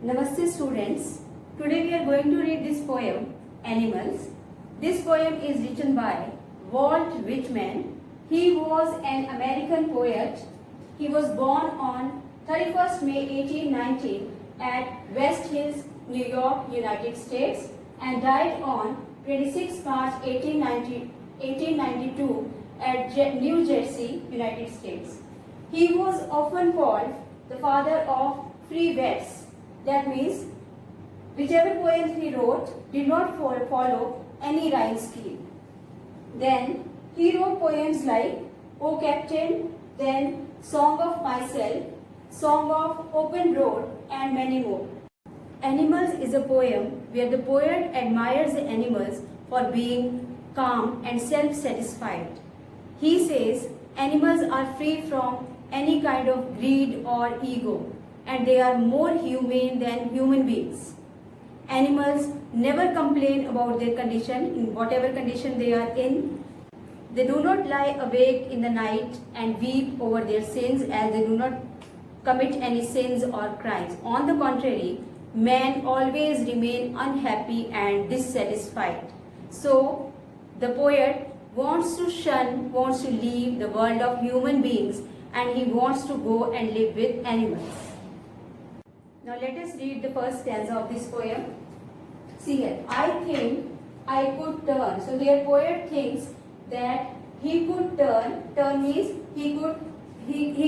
Namaste students. Today we are going to read this poem, Animals. This poem is written by Walt Whitman. He was an American poet. He was born on 31st May 1819 at West Hills, New York, United States and died on 26 March 1892 at New Jersey, United States. He was often called the father of free verse. That means whichever poems he wrote did not follow any rhyme scheme. Then he wrote poems like O Captain, then Song of Myself, Song of Open Road and many more. Animals is a poem where the poet admires the animals for being calm and self-satisfied. He says animals are free from any kind of greed or ego, and they are more humane than human beings. Animals never complain about their condition, in whatever condition they are in. They do not lie awake in the night and weep over their sins, as they do not commit any sins or crimes. On the contrary, man always remain unhappy and dissatisfied. So, the poet wants to leave the world of human beings, and he wants to go and live with animals. Now let us read the first stanza of this poem. See here, I think I could turn. So here poet thinks that he could turn means he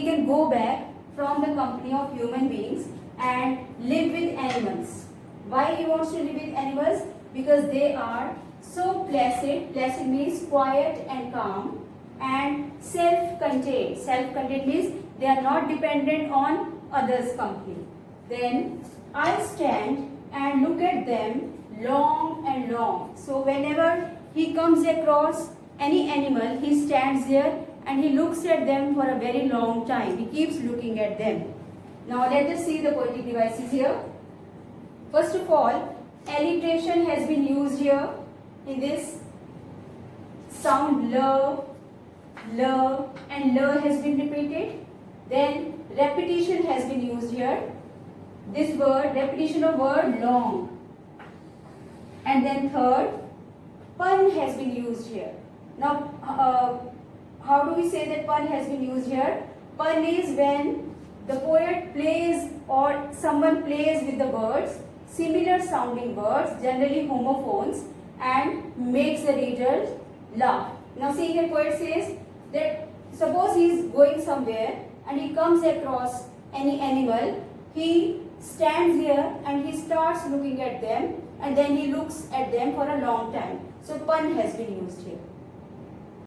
can go back from the company of human beings and live with animals. Why he wants to live with animals? Because they are so placid. Placid means quiet and calm, and self-contained. Self-contained means they are not dependent on others' company. Then I stand and look at them long and long. So whenever he comes across any animal, he stands there and he looks at them for a very long time. He keeps looking at them. Now let us see the poetic devices here. First of all, alliteration has been used here in this sound l, and l has been repeated. Then repetition has been used here. This word, repetition of word long. And then third, pun has been used here. Now, how do we say that pun has been used here? Pun is when the poet plays or someone plays with the words, similar sounding words, generally homophones, and makes the reader laugh. Now see here, poet says that suppose he is going somewhere and he comes across any animal, he stands here and he starts looking at them, and then he looks at them for a long time. So pun has been used here.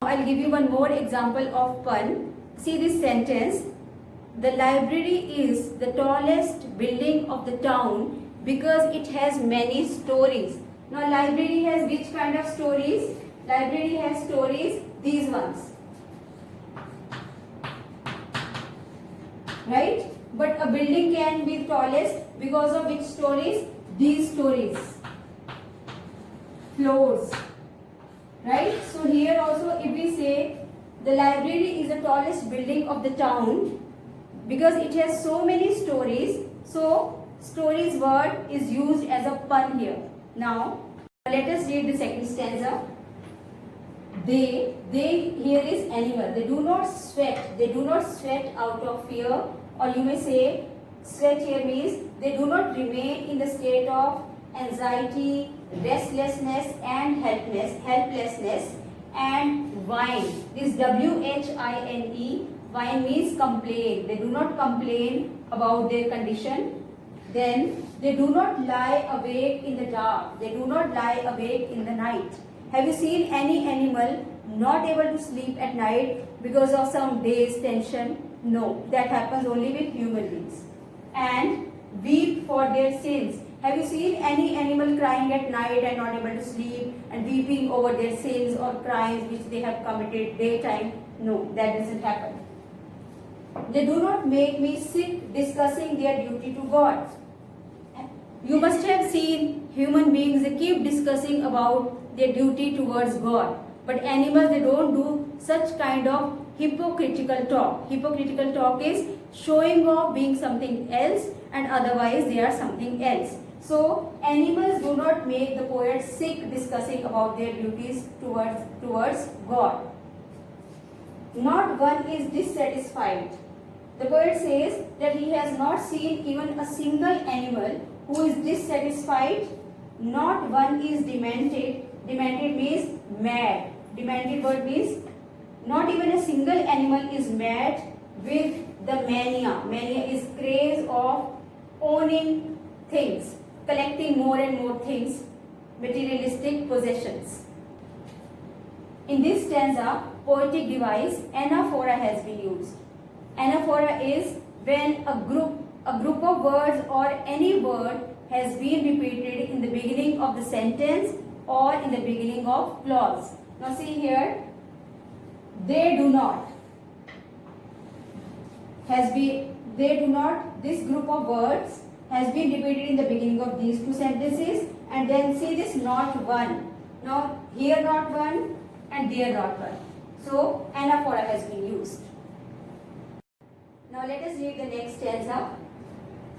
I'll give you one more example of pun. See this sentence. The library is the tallest building of the town because it has many stories. Now library has which kind of stories? Library has stories, these ones. Right? But a building can be tallest because of which stories? These stories. Floors. Right? So here also if we say the library is the tallest building of the town because it has so many stories, so stories word is used as a pun here. Now let us read the second stanza. They here is animal. They do not sweat. They do not sweat out of fear, or you may say sweat here means they do not remain in the state of anxiety, restlessness and helplessness and whine. This WHINE, whine means complain. They do not complain about their condition. Then they do not lie awake in the dark. They do not lie awake in the night. Have you seen any animal not able to sleep at night because of some day's tension? No, that happens only with human beings. And weep for their sins. Have you seen any animal crying at night and not able to sleep and weeping over their sins or crimes which they have committed daytime? No, that doesn't happen. They do not make me sick discussing their duty to God. You must have seen human beings, they keep discussing about their duty towards God. But animals, they don't do such kind of hypocritical talk. Hypocritical talk is showing off being something else, and otherwise they are something else. So animals do not make the poet sick discussing about their duties towards God. Not one is dissatisfied. The poet says that he has not seen even a single animal who is dissatisfied. Not one is demented. Demented means mad. Demented word means not even a single animal is mad with the mania. Mania is craze of owning things, collecting more and more things, materialistic possessions. In this stanza, poetic device anaphora has been used. Anaphora is when a group of words or any word has been repeated in the beginning of the sentence or in the beginning of clause. Now see here, they do not this group of words has been repeated in the beginning of these two sentences, and then see this not one. Now here not one and there not one. So anaphora has been used. Now let us read the next stanza.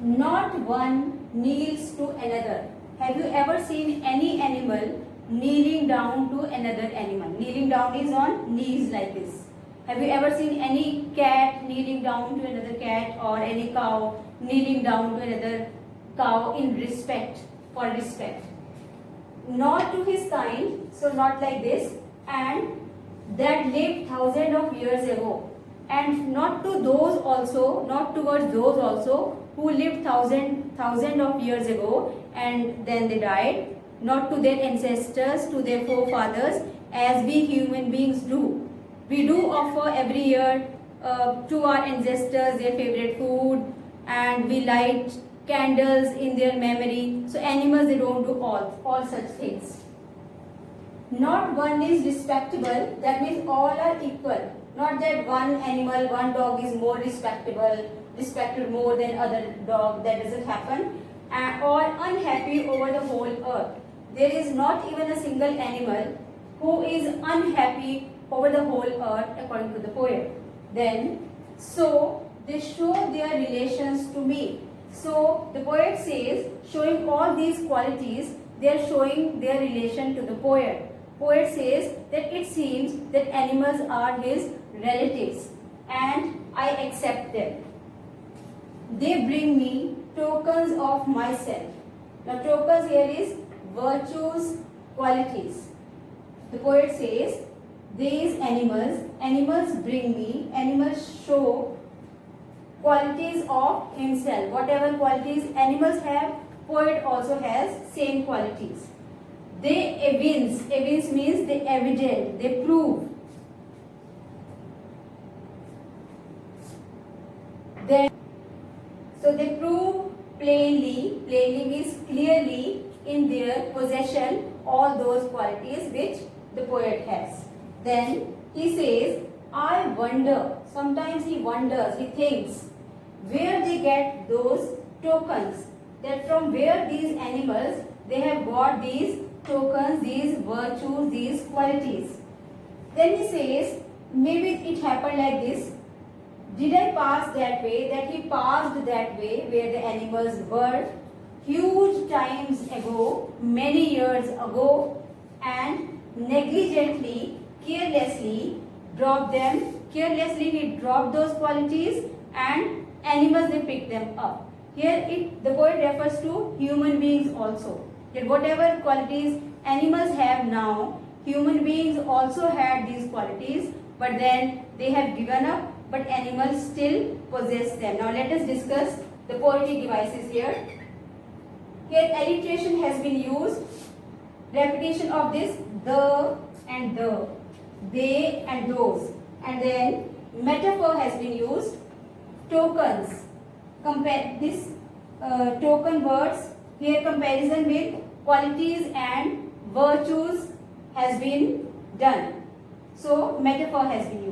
Not one kneels to another. Have you ever seen any animal kneeling down to another animal? Kneeling down is on knees like this. Have you ever seen any cat kneeling down to another cat, or any cow kneeling down to another cow in respect, for respect? Not to his kind, so not like this, and that lived thousands of years ago, and not to those also, not towards those also who lived thousand of years ago and then they died, not to their ancestors, to their forefathers, as we human beings do. We do offer every year to our ancestors their favorite food, and we light candles in their memory. So animals, they don't do all such things. Not one is respectable, that means all are equal. Not that one animal, one dog is more respected more than other dog, that doesn't happen. Or unhappy over the whole earth. There is not even a single animal who is unhappy over the whole earth according to the poet. Then, so they show their relations to me. So the poet says, showing all these qualities, they are showing their relation to the poet. Poet says that it seems that animals are his relatives and I accept them. They bring me tokens of myself. Now tokens here is virtues, qualities. The poet says these animals bring me, animals show qualities of himself. Whatever qualities animals have, poet also has same qualities. They evince means they evident, they prove. So they prove plainly means clearly in their possession all those qualities which the poet has. Then he says, I wonder, sometimes he wonders, he thinks, where they get those tokens, that from where these animals, they have got these tokens, these virtues, these qualities. Then he says, maybe it happened like this. Did I pass that way? That he passed that way where the animals were huge times ago, many years ago, and negligently, carelessly dropped them. Carelessly he dropped those qualities and animals, they picked them up. Here the poet refers to human beings also. That whatever qualities animals have now, human beings also had these qualities, but then they have given up, but animals still possess them. Now let us discuss the poetic devices here. Here alliteration has been used, repetition of this the and the, they and those, and then metaphor has been used, tokens, compare this token words, here comparison with qualities and virtues has been done. So metaphor has been